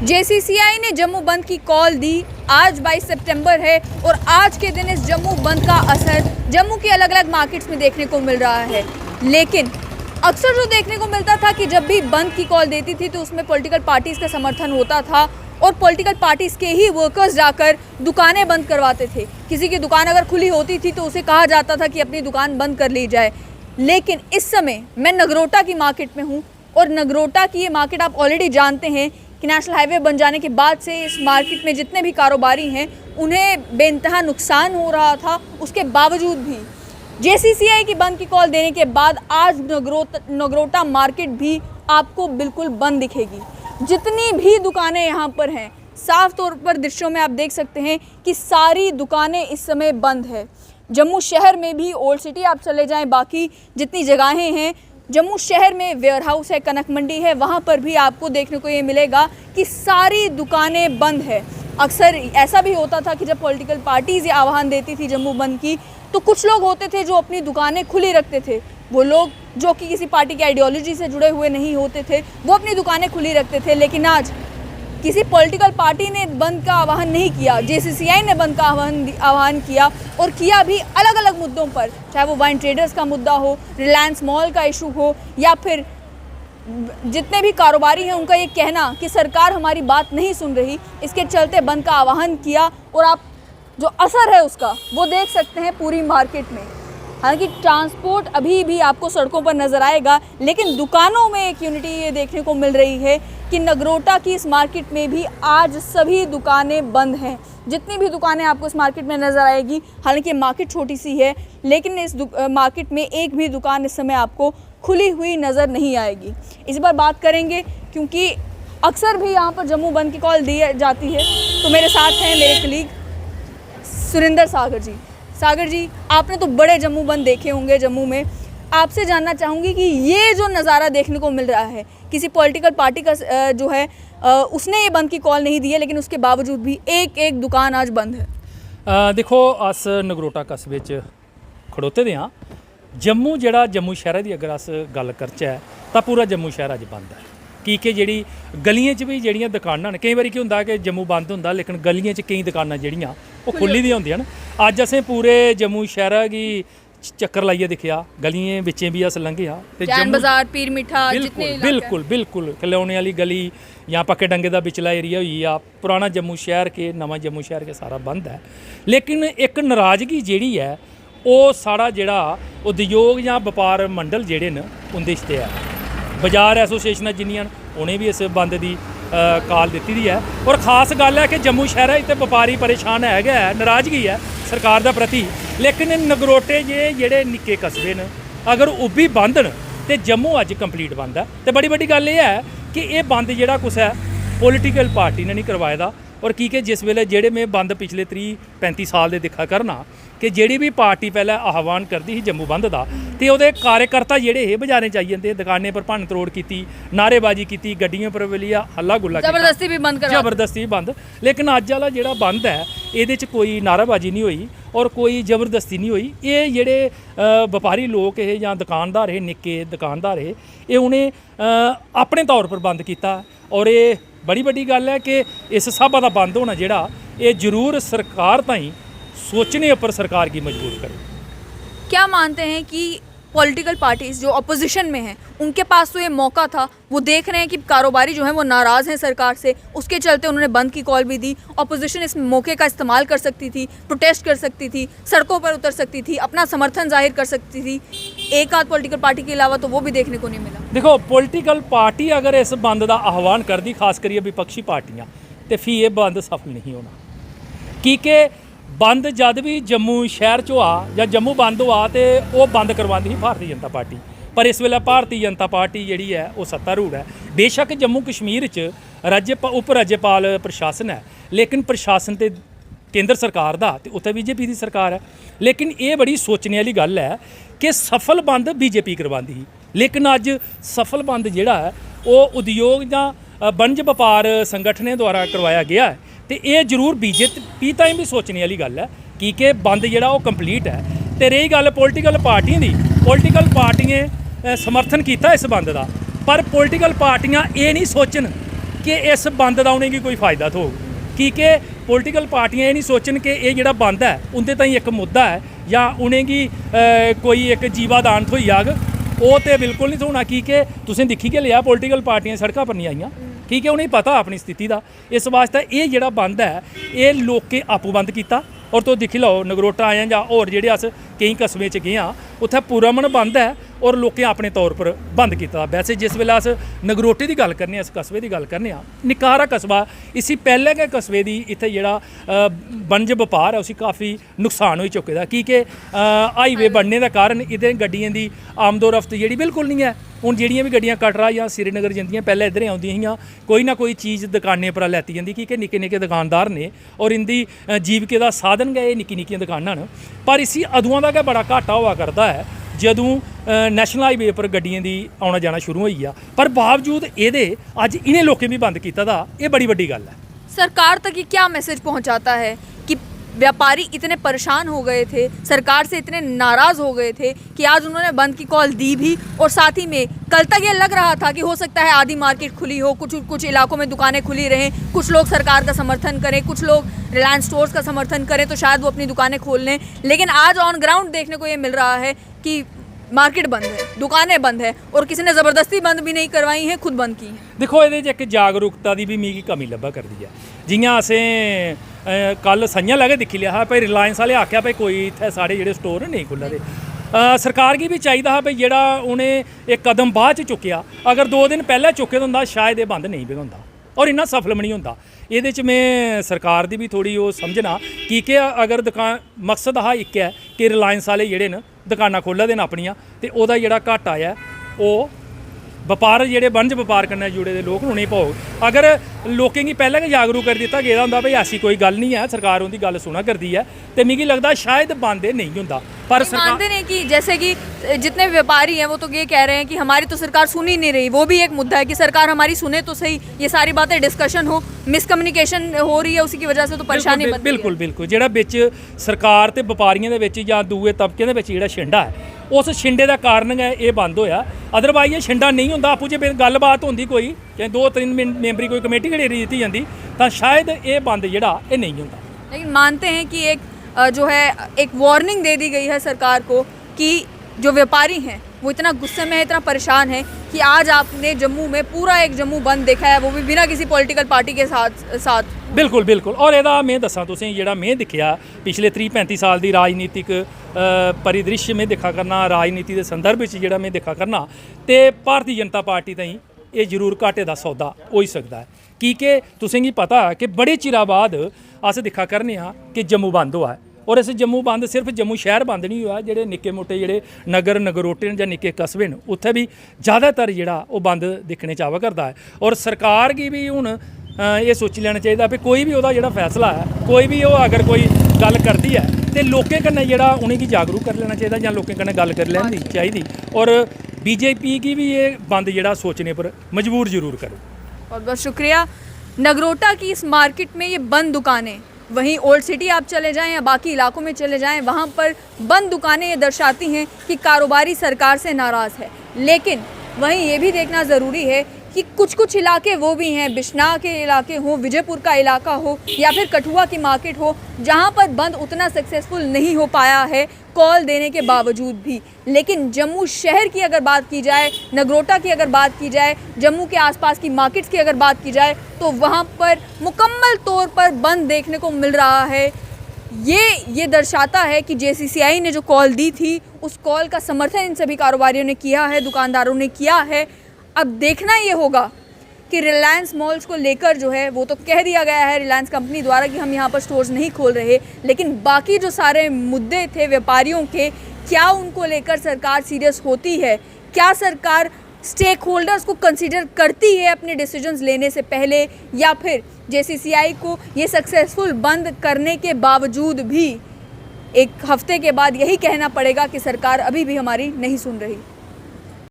जेसीसीआई ने जम्मू बंद की कॉल दी। आज 22 सितंबर है और आज के दिन इस जम्मू बंद का असर जम्मू के अलग अलग मार्केट्स में देखने को मिल रहा है। लेकिन अक्सर जो देखने को मिलता था कि जब भी बंद की कॉल देती थी तो उसमें पॉलिटिकल पार्टीज़ का समर्थन होता था और पॉलिटिकल पार्टीज़ के ही वर्कर्स जाकर दुकानें बंद करवाते थे। किसी की दुकान अगर खुली होती थी तो उसे कहा जाता था कि अपनी दुकान बंद कर ली जाए। लेकिन इस समय मैं नगरोटा की मार्केट में हूँ और नगरोटा की ये मार्केट आप ऑलरेडी जानते हैं कि नेशनल हाईवे बन जाने के बाद से इस मार्केट में जितने भी कारोबारी हैं उन्हें बेइंतहा नुकसान हो रहा था। उसके बावजूद भी जेसीसीआई की बंद की कॉल देने के बाद आज नगरोटा मार्केट भी आपको बिल्कुल बंद दिखेगी। जितनी भी दुकानें यहाँ पर हैं, साफ तौर पर दृश्यों में आप देख सकते हैं कि सारी दुकानें इस समय बंद है। जम्मू शहर में भी ओल्ड सिटी आप चले जाएं, बाकी जितनी जगहें हैं जम्मू शहर में, वेयर हाउस है, कनक मंडी है, वहाँ पर भी आपको देखने को ये मिलेगा कि सारी दुकानें बंद है। अक्सर ऐसा भी होता था कि जब पॉलिटिकल पार्टीज़ ये आह्वान देती थी जम्मू बंद की तो कुछ लोग होते थे जो अपनी दुकानें खुली रखते थे। वो लोग जो कि किसी पार्टी की आइडियोलॉजी से जुड़े हुए नहीं होते थे वो अपनी दुकानें खुली रखते थे। लेकिन आज किसी पॉलिटिकल पार्टी ने बंद का आह्वान नहीं किया, जेसीसीआई ने बंद का आह्वान किया और किया भी अलग अलग मुद्दों पर, चाहे वो वाइन ट्रेडर्स का मुद्दा हो, रिलायंस मॉल का इशू हो या फिर जितने भी कारोबारी हैं उनका ये कहना कि सरकार हमारी बात नहीं सुन रही। इसके चलते बंद का आह्वान किया और आप जो असर है उसका वो देख सकते हैं पूरी मार्केट में। हालांकि ट्रांसपोर्ट अभी भी आपको सड़कों पर नज़र आएगा, लेकिन दुकानों में एक यूनिटी ये देखने को मिल रही है कि नगरोटा की इस मार्केट में भी आज सभी दुकानें बंद हैं। जितनी भी दुकानें आपको इस मार्केट में नज़र आएगी, हालांकि मार्केट छोटी सी है लेकिन इस मार्केट में एक भी दुकान इस समय आपको खुली हुई नज़र नहीं आएगी। इस बार बात करेंगे क्योंकि अक्सर भी यहाँ पर जम्मू बंद की कॉल दी जाती है। तो मेरे साथ हैं मेरे कलीग सुरेंद्र सागर जी। सागर जी, आपने तो बड़े जम्मू बंद देखे होंगे जम्मू में। आपसे जानना चाहूँगी कि ये जो नज़ारा देखने को मिल रहा है, किसी पॉलिटिकल पार्टी का जो है उसने ये बंद की कॉल नहीं दी है लेकिन उसके बावजूद भी एक एक दुकान आज बंद है। देखो अस नगरोटा कस्बे च खड़ोते दे हाँ। जम्मू जेड़ा जम्मू शहर की अगर अस गल करचै तां पूरा जम्मू शहर अज बंद है। कि जेड़ी गलियां च भी जेड़ियां दुकानां ने, कई बारी केह् हुंदा कि जम्मू बंद हुंदा लेकिन गलियां च कई दुकानां जेड़ियां ओह् खुल्ली दियां हुंदियां न। अज्ज असें पूरे जम्मू शहरा गी चक्कर लाइयै दिक्खेआ, गलियें बिच्चें भी अस लंघे हाँ ते जैन बाजार, पीर मिठा, बिल्कुल बिल्कुल खलौने वाली गली या पक्के डंगे दा बिचला एरिया होई गेआ, पुराना जम्मू शहर के नवां जम्मू शहर के सारा बंद है। लेकिन एक नाराज़गी जेह्ड़ी है ओह् साढ़ा जेह्ड़ा उद्योग जां बपार मंडल जेह्ड़े न उं'दे च ते है। बाजार एसोसिएशनां जिन्नियां न उ'नें भी इस बंद दी काल दित्ती दी है और ख़ास गल है कि जम्मू शहर ते बपारी परेशान है गै, नाराज़गी है सरकार दा प्रति। लेकिन नगरोटे जेह्ड़े निक्के कस्बे न अगर ओह् भी बंद न ते जम्मू अज्ज कंप्लीट बंद है। ते बड़ी बड्डी गल एह् है कि एह् बंद जेह्ड़ा कुसै पॉलिटिकल पार्टी ने नहीं करवाए दा। और कि जिस वेले जेह्ड़े में बंद पिछले 30-35 साल दे दिक्खा करना कि जेह्ड़ी भी पार्टी पहले आह्वान करदी ही जम्मू बंद दा ते ओह्दे कार्यकर्ता जेह्ड़े हे बाजारें च आई जंदे, दुकानें पर भन्न तरोड़ कीती, नारेबाजी कीती, गड्डियों पर वलिया हल्ला गुल्ला जबरदस्ती भी बंद करा, जबरदस्ती बंद। लेकिन अज्ज वाला जेह्ड़ा बंद है एह्दे च कोई नाराबाजी नहीं होई और कोई जबरदस्ती नहीं होई। एह् जेह्ड़े बपारी लोक हे जां दुकानदार हे, निक्के दुकानदार हे, एह् उ'नें अपने तौर पर बंद कीता। और एह् बड़ी बड्डी गल है कि इस स्हाबा दा बंद होना जेह्ड़ा एह् जरूर सरकार ताईं सोचने उप्पर सरकार की मजबूर करे। क्या मानते हैं कि पॉलिटिकल पार्टीज़ जो अपोजिशन में हैं उनके पास तो ये मौका था, वो देख रहे हैं कि कारोबारी जो हैं वो नाराज़ हैं सरकार से, उसके चलते उन्होंने बंद की कॉल भी दी। अपोजिशन इस मौके का इस्तेमाल कर सकती थी, प्रोटेस्ट कर सकती थी, सड़कों पर उतर सकती थी, अपना समर्थन जाहिर कर सकती थी। एक आध पॉलिटिकल पार्टी के अलावा तो वो भी देखने को नहीं मिला। देखो पॉलिटिकल पार्टी अगर इस बंद का आह्वान कर दी, खास करिए विपक्षी पार्टियां, तो फिर ये बंद सफल नहीं होना। कि बंद जद भी जम्मू शहर च होआ या जम्मू बंद होआ तो वह बंद करवाती ही भारतीय जनता पार्टी। पर इस वेले भारतीय जनता पार्टी जिहड़ी है वह सत्तारूढ़ है। बेशक जम्मू कश्मीर च उप राज्यपाल प्रशासन है, लेकिन प्रशासन तो केंद्र सरकार दा ते उत्थे बीजेपी की सरकार है। लेकिन ये बड़ी सोचने वाली गल है कि सफल बंद बीजेपी करवाती ही, लेकिन अज सफल बंद जिहड़ा है वह उद्योग जां वणज व्यापार संगठनें द्वारा करवाया गया है। तो ये जरूर बीजेपी ताईं भी सोचने वाली गल है कि बंद जिहड़ा वह कंप्लीट है। तो रही गल पॉलिटिकल पार्टियां दी, पॉलिटिकल पार्टियां समर्थन किया इस बंद का, पर पॉलिटिकल पार्टियां ये नहीं सोचन कि इस बंद का उन्हें कोई फायदा थोग की के पोलिटिकल पार्टियां ये नहीं सोचन कि ये जिहड़ा बंद है उंदे ताईं एक मुद्दा है या उनेंगी कोई एक जीवादान थोई जाग, वो तो बिल्कुल नहीं थोना की के तुसें दिक्खी के लिया पोलिटिकल पार्टियां सड़कों पर नहीं आईयां, ठीक है, उन्हें पता अपनी स्थिति का। इस वास्ते ये जिहड़ा बंद है ये लोकें आपू बंद किया। और तो दिक्खी लो नगरोटा आए जां होर जेह्ड़े अस कई कस्बे च गए हाँ उत्थै पूरा बंद है और लोकें अपने तौर पर बंद किया। वैसे जिस वेले अस नगरोटे की गल करने इस कस्बे की गल करने निक्का हारा कस्बा, इसी पहले गै कस्बे की इत्थै जेह्ड़ा बनज बपार है उसी काफ़ी नुकसान हो चुके दा की के हाईवे बनने के कारण इधर गड्डियों की आमदोरफ्त जी बिल्कुल नहीं है। हुण जिहड़ियां भी गड्डियां कटरा या श्रीनगर जंदियां पैह्ले इधर आउंदियां हियां, कोई ना कोई चीज़ दुकानें पर लैती जांदी की निक्के निक्के दुकानदार ने और इंदी जीविके का साधन गए निक्की निक्कियां दुकानां न। पर इसी अदुआं दा गै बड़ा घाटा होआ करदा है जदों नैशनल हाईवे पर गड्डियां दी आना जाना शुरू होई आ, पर बावजूद एहदे अज इन्हें लोकें भी बंद कीता दा, ये बड़ी वड्डी गल है। सरकार तक ये क्या मैसेज पहुंचाता है कि व्यापारी इतने परेशान हो गए थे, सरकार से इतने नाराज़ हो गए थे कि आज उन्होंने बंद की कॉल दी भी, और साथ ही में कल तक ये लग रहा था कि हो सकता है आधी मार्केट खुली हो, कुछ इलाकों में दुकानें खुली रहें, कुछ लोग सरकार का समर्थन करें, कुछ लोग रिलायंस स्टोर्स का समर्थन करें तो शायद वो अपनी दुकानें खोल लें। लेकिन आज ऑन ग्राउंड देखने को ये मिल रहा है कि मार्केट बंद है, दुकानें बंद है, और किसी ने ज़बरदस्ती बंद भी नहीं करवाई हैं, खुद बंद की हैं। देखो ये एक जागरूकता की भी मिगी कमी लब्भा करती है। जियां असें कल संझा लगे दिक्खी लिया हा भाई रिलायंस वाले आख्या भाई कोई इत्थै साढ़े जेह्ड़े स्टोर नहीं खुल्ला दे। सरकार गी भी चाहिए हा भाई जेह्ड़ा उ'नें एक कदम बाद च चुक्केआ, अगर 2 दिन पैह्ले चुक्के दा होंदा शायद ये बंद नहीं भी होंदा और इन्ना सफल भी नहीं होंदा। एह्दे च मैं सरकार दी भी थोड़ी ओह् समझना कि अगर दुकान मकसद हा इक है कि रिलायंस वाले जेह्ड़े न दुकानां खोल्ला दे न अपनियां ते ओह्दा जेह्ड़ा घाटा है ओह् व्यापार जेह्ड़े बनज व्यापार कन्नै जुड़े दे लोक उ'नेंगी पौग। अगर लोकें गी पैह्लें गै जागरूक करी दित्ता गेदा होंदा भाई ऐसी कोई गल नहीं है, सरकार उंदी गल सुना करदी है, तो मिगी लगदा शायद बंद नहीं होंदा। पर मानते नहीं कि जैसे कि जितने व्यापारी हैं वो तो ये कह रहे हैं कि हमारी तो सरकार सुन ही नहीं रही, वो भी एक मुद्दा है कि सरकार हमारी सुने तो सही, ये सारी बातें डिस्कशन हो, मिसकम्युनिकेशन हो रही है, उसी की वजह से तो परेशानी बनती है। बिल्कुल बिल्कुल जिहड़ा बिच सरकार ते व्यापारियों दे विच जां दूए तबके दे विच जिहड़ा छिंडा है उस छिंडे का कारण गै ये बंद होया। अदरवाइज ये छिंडा नहीं होंदा, आपू जे गलबात होंदी कोई चाहे 2-3 मैंबरी कोई कमेटी घड़ी दित्ती जाती तो शायद ये बंद जिहड़ा ये नहीं होंदा। लेकिन मानते हैं कि एक जो है एक वार्निंग दे दी गई है सरकार को कि जो व्यापारी हैं वो इतना गुस्से में है, इतना परेशान है कि आज आपने जम्मू में पूरा एक जम्मू बंद देखा है, वो भी बिना किसी पॉलिटिकल पार्टी के साथ। बिल्कुल बिल्कुल और एहदा मैं दसां तुसें जेह्ड़ा मैं दिक्खेआ पिछले 30-35 साल की राजनीतिक परिदृश्य में दिक्खा करना, राजनीति के संदर्भ में जेह्ड़ा मैं दिक्खा करना, तो भारतीय जनता पार्टी ताईं ये जरूर घाटे का सौदा हो ही सकता है कि तुसें गी पता कि बड़े चिरा बाद अस दिक्खा करने कि जम्मू बंद होआ है। और इस जम्मू बंद सिर्फ जम्मू शहर बंद नहीं हुआ, जेह्ड़े निक्के मोटे जेह्ड़े नगरोटे जां निक्के कस्बे न उत्थै भी ज़्यादातर जेह्ड़ा ओह् बंद दिक्खने च आवा करदा है। और सरकार गी भी हुण ये सोची लैना चाहिए भी कोई भी ओह्दा जेह्ड़ा फैसला है, कोई भी ओह् अगर कोई गल करदी है तो लोकें कन्नै जेह्ड़ा उनेंगी जागरूक करी लैना चाहिए जां लोकें कन्नै गल करी लैनी चाहिए। और बीजेपी की भी ये बंद जेह्ड़ा सोचने पर मजबूर जरूर करो। बहुत बहुत शुक्रिया। नगरोटा की इस मार्केट में ये बंद दुकानें, वहीं ओल्ड सिटी आप चले जाएं या बाकी इलाकों में चले जाएं, वहाँ पर बंद दुकानें ये दर्शाती हैं कि कारोबारी सरकार से नाराज़ है। लेकिन वहीं ये भी देखना ज़रूरी है कि कुछ इलाके वो भी हैं, बिश्नाह के इलाके हो, विजयपुर का इलाका हो या फिर कठुआ की मार्केट हो, जहाँ पर बंद उतना सक्सेसफुल नहीं हो पाया है कॉल देने के बावजूद भी। लेकिन जम्मू शहर की अगर बात की जाए, नगरोटा की अगर बात की जाए, जम्मू के आसपास की मार्केट्स की अगर बात की जाए, तो वहाँ पर मुकम्मल तौर पर बंद देखने को मिल रहा है। ये दर्शाता है कि JCCI ने जो कॉल दी थी उस कॉल का समर्थन इन सभी कारोबारियों ने किया है, दुकानदारों ने किया है। अब देखना ये होगा कि रिलायंस मॉल्स को लेकर जो है वो तो कह दिया गया है रिलायंस कंपनी द्वारा कि हम यहाँ पर स्टोर्स नहीं खोल रहे, लेकिन बाकी जो सारे मुद्दे थे व्यापारियों के, क्या उनको लेकर सरकार सीरियस होती है? क्या सरकार स्टेक होल्डर्स को कंसीडर करती है अपने डिसीजंस लेने से पहले, या फिर JCCI को ये सक्सेसफुल बंद करने के बावजूद भी एक हफ्ते के बाद यही कहना पड़ेगा कि सरकार अभी भी हमारी नहीं सुन रही?